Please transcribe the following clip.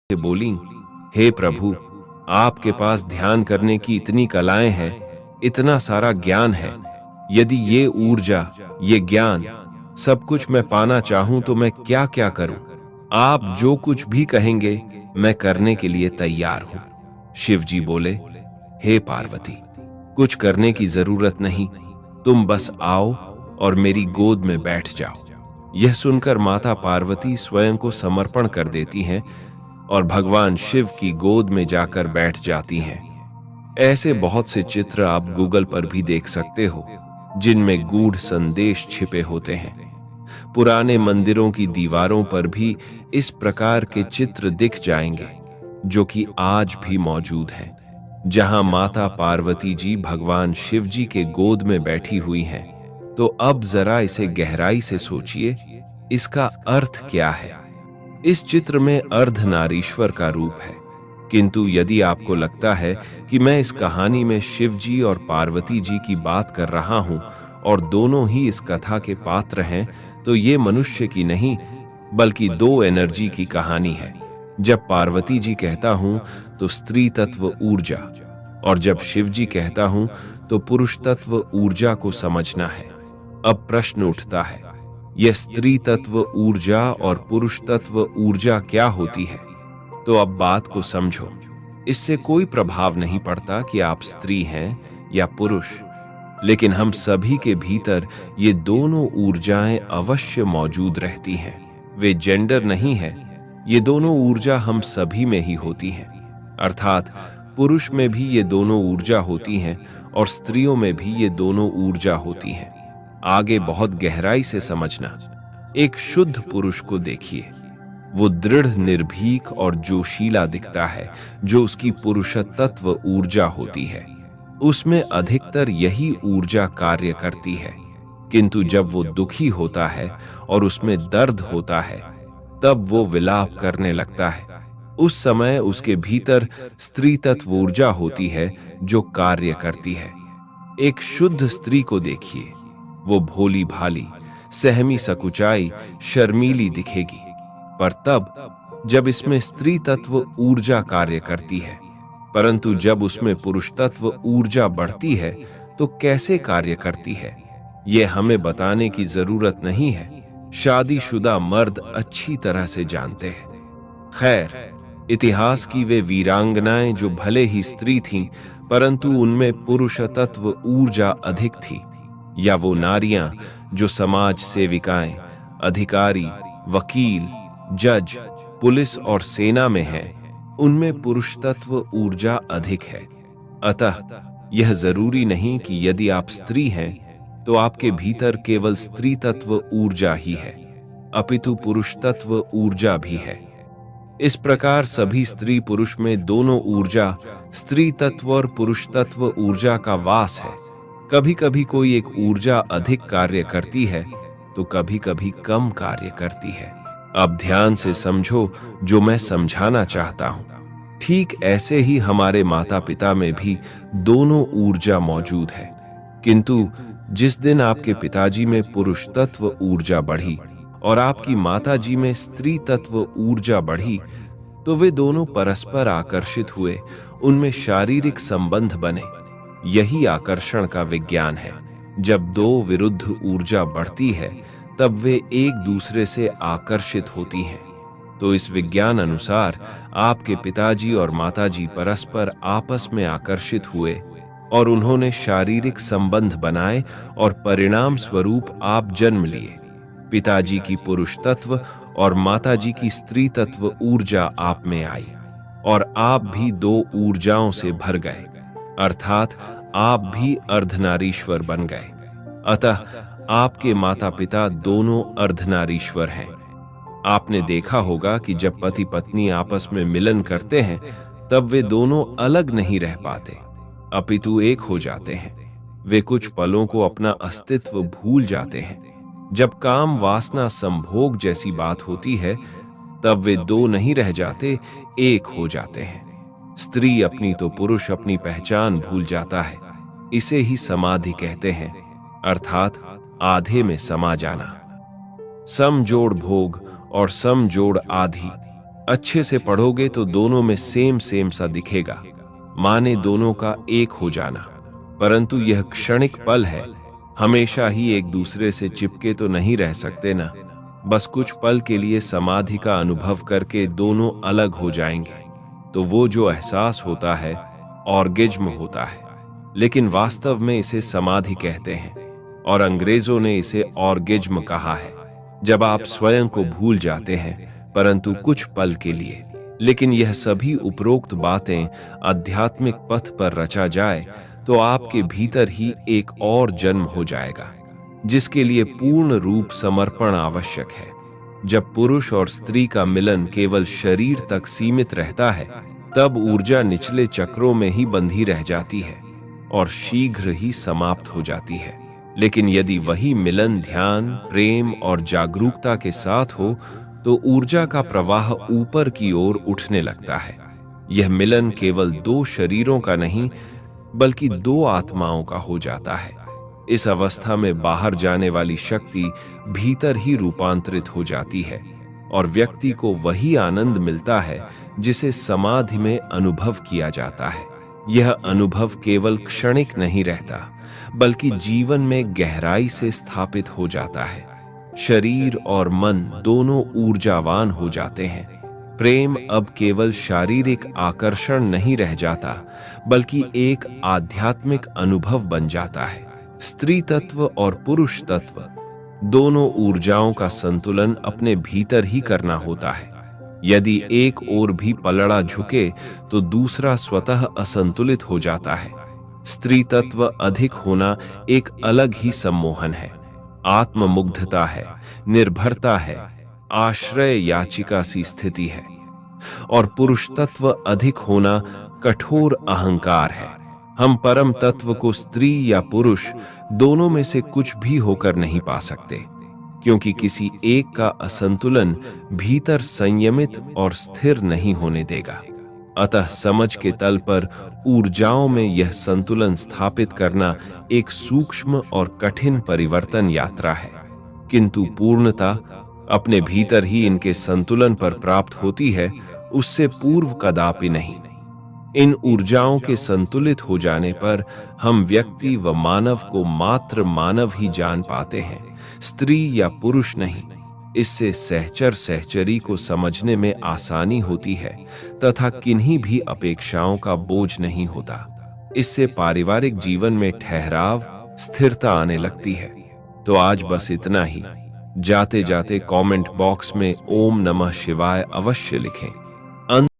से बोली, हे प्रभु, आपके पास ध्यान करने की इतनी कलाएं हैं, इतना सारा ज्ञान है। यदि ये ऊर्जा, ये ज्ञान, सब कुछ मैं पाना चाहूं तो मैं क्या क्या करूं? आप जो कुछ भी कहेंगे मैं करने के लिए तैयार हूं। शिव जी बोले, हे पार्वती, कुछ करने की जरूरत नहीं, तुम बस आओ और मेरी गोद में बैठ जाओ। यह सुनकर माता पार्वती स्वयं को समर्पण कर देती हैं और भगवान शिव की गोद में जाकर बैठ जाती हैं। ऐसे बहुत से चित्र आप गूगल पर भी देख सकते हो, जिनमें गूढ़ संदेश छिपे होते हैं। पुराने मंदिरों की दीवारों पर भी इस प्रकार के चित्र दिख जाएंगे, जो कि आज भी मौजूद हैं, जहां माता पार्वती जी भगवान शिव जी के गोद में बैठी हुई हैं। तो अब जरा इसे गहराई से सोचिए, इसका अर्थ क्या है? इस चित्र में अर्धनारीश्वर का रूप है, किंतु यदि आपको लगता है कि मैं इस कहानी में शिव जी और पार्वती जी की बात कर रहा हूं और दोनों ही इस कथा के पात्र हैं, तो ये मनुष्य की नहीं, बल्कि दो एनर्जी की कहानी है। जब पार्वती जी कहता हूं तो स्त्री तत्व ऊर्जा, और जब शिव जी कहता हूं तो पुरुष तत्व ऊर्जा को समझना है। अब प्रश्न उठता है, यह स्त्री तत्व ऊर्जा और पुरुष तत्व ऊर्जा क्या होती है? तो अब बात को समझो। इससे कोई प्रभाव नहीं पड़ता कि आप स्त्री हैं या पुरुष, लेकिन हम सभी के भीतर ये दोनों ऊर्जाएं अवश्य मौजूद रहती हैं। वे जेंडर नहीं है, ये दोनों ऊर्जा हम सभी में ही होती हैं। अर्थात पुरुष में भी ये दोनों ऊर्जा होती हैं और स्त्रियों में भी ये दोनों ऊर्जा होती हैं। आगे बहुत गहराई से समझना। एक शुद्ध पुरुष को देखिए, वो दृढ़, निर्भीक और जोशीला दिखता है, जो उसकी पुरुष तत्व ऊर्जा होती है। उसमें अधिकतर यही ऊर्जा कार्य करती है। किंतु जब वो दुखी होता है और उसमें दर्द होता है, तब वो विलाप करने लगता है। उस समय उसके भीतर स्त्री तत्व ऊर्जा होती है, जो कार्य करती है। एक शुद्ध स्त्री को देखिए, वो भोली भाली, सहमी सकुचाई, शर्मीली दिखेगी। पर तब जब इसमें स्त्री तत्व ऊर्जा कार्य करती है, परंतु जब उसमें पुरुष तत्व ऊर्जा बढ़ती है तो कैसे कार्य करती है, ये हमें बताने की जरूरत नहीं है। शादीशुदा मर्द अच्छी तरह से जानते हैं। खैर, इतिहास की वे वीरांगनाएं जो भले ही स्त्री थीं, परंतु उनमें पुरुष तत्व ऊर्जा अधिक थी, या वो नारियां जो समाज सेविकाएं, अधिकारी, वकील, जज, पुलिस और सेना में हैं, उनमें पुरुष तत्व ऊर्जा अधिक है। अतः यह जरूरी नहीं कि यदि आप स्त्री हैं तो आपके भीतर केवल स्त्री तत्व ऊर्जा ही है, अपितु पुरुष तत्व ऊर्जा भी है। इस प्रकार सभी स्त्री पुरुष में दोनों ऊर्जा, स्त्री तत्व और पुरुष तत्व ऊर्जा का वास है। कभी कभी कोई एक ऊर्जा अधिक कार्य करती है तो कभी कभी कम कार्य करती है। अब ध्यान से समझो जो मैं समझाना चाहता हूं। ठीक ऐसे ही हमारे माता पिता में भी दोनों ऊर्जा मौजूद है, किंतु जिस दिन आपके पिताजी में पुरुष तत्व ऊर्जा बढ़ी और आपकी माताजी में स्त्री तत्व ऊर्जा बढ़ी, तो वे दोनों परस्पर आकर्षित हुए, उनमें शारीरिक संबंध बने। यही आकर्षण का विज्ञान है। जब दो विरुद्ध ऊर्जा बढ़ती है, तब वे एक दूसरे से आकर्षित होती हैं। तो इस विज्ञान अनुसार आपके पिताजी और माताजी परस्पर आपस में आकर्षित हुए और उन्होंने शारीरिक संबंध बनाए और परिणाम स्वरूप आप जन्म लिए। पिताजी की पुरुष तत्व और माताजी की स्त्री तत्व ऊर्जा आप में आई और आप भी दो ऊर्जाओं से भर गए, अर्थात आप भी अर्धनारीश्वर बन गए। अतः आपके माता पिता दोनों अर्धनारीश्वर हैं। आपने देखा होगा कि जब पति पत्नी आपस में मिलन करते हैं, तब वे दोनों अलग नहीं रह पाते, अपितु एक हो जाते हैं। वे कुछ पलों को अपना अस्तित्व भूल जाते हैं। जब काम वासना संभोग जैसी बात होती है, तब वे दो नहीं रह जाते, एक हो जाते हैं। स्त्री अपनी तो पुरुष अपनी पहचान भूल जाता है। इसे ही समाधि कहते हैं, अर्थात आधे में समा जाना। सम जोड़ भोग और सम जोड़ आधि, अच्छे से पढ़ोगे तो दोनों में सेम सेम सा दिखेगा, माने दोनों का एक हो जाना। परंतु यह क्षणिक पल है, हमेशा ही एक दूसरे से चिपके तो नहीं रह सकते ना। बस कुछ पल के लिए समाधि का अनुभव करके दोनों अलग हो जाएंगे, तो वो जो एहसास होता है ऑर्गेज्म होता है। लेकिन वास्तव में इसे समाधि कहते हैं और अंग्रेजों ने इसे ऑर्गेज्म कहा है, जब आप स्वयं को भूल जाते हैं परंतु कुछ पल के लिए। लेकिन यह सभी उपरोक्त बातें आध्यात्मिक पथ पर रचा जाए तो आपके भीतर ही एक और जन्म हो जाएगा, जिसके लिए पूर्ण रूप समर्पण आवश्यक है। जब पुरुष और स्त्री का मिलन केवल शरीर तक सीमित रहता है, तब ऊर्जा निचले चक्रों में ही बंधी रह जाती है और शीघ्र ही समाप्त हो जाती है। लेकिन यदि वही मिलन ध्यान, प्रेम और जागरूकता के साथ हो तो ऊर्जा का प्रवाह ऊपर की ओर उठने लगता है। यह मिलन केवल दो शरीरों का नहीं, बल्कि दो आत्माओं का हो जाता है। इस अवस्था में बाहर जाने वाली शक्ति भीतर ही रूपांतरित हो जाती है और व्यक्ति को वही आनंद मिलता है जिसे समाधि में अनुभव किया जाता है। यह अनुभव केवल क्षणिक नहीं रहता, बल्कि जीवन में गहराई से स्थापित हो जाता है। शरीर और मन दोनों ऊर्जावान हो जाते हैं। प्रेम अब केवल शारीरिक आकर्षण नहीं रह जाता, बल्कि एक आध्यात्मिक अनुभव बन जाता है। स्त्री तत्व और पुरुष तत्व दोनों ऊर्जाओं का संतुलन अपने भीतर ही करना होता है। यदि एक ओर भी पलड़ा झुके तो दूसरा स्वतः असंतुलित हो जाता है। स्त्री तत्व अधिक होना एक अलग ही सम्मोहन है, आत्ममुग्धता है, निर्भरता है, आश्रय याचिका सी स्थिति है। और पुरुष तत्व अधिक होना कठोर अहंकार है। हम परम तत्व को स्त्री या पुरुष दोनों में से कुछ भी होकर नहीं पा सकते, क्योंकि किसी एक का असंतुलन भीतर संयमित और स्थिर नहीं होने देगा। अतः समझ के तल पर ऊर्जाओं में यह संतुलन स्थापित करना एक सूक्ष्म और कठिन परिवर्तन यात्रा है, किंतु पूर्णता अपने भीतर ही इनके संतुलन पर प्राप्त होती है, उससे पूर्व कदापि नहीं। इन ऊर्जाओं के संतुलित हो जाने पर हम व्यक्ति व मानव को मात्र मानव ही जान पाते हैं, स्त्री या पुरुष नहीं। इससे सहचर सहचरी को समझने में आसानी होती है तथा किन्हीं भी अपेक्षाओं का बोझ नहीं होता। इससे पारिवारिक जीवन में ठहराव, स्थिरता आने लगती है। तो आज बस इतना ही। जाते जाते कमेंट बॉक्स में ओम नमः शिवाय अवश्य लिखें।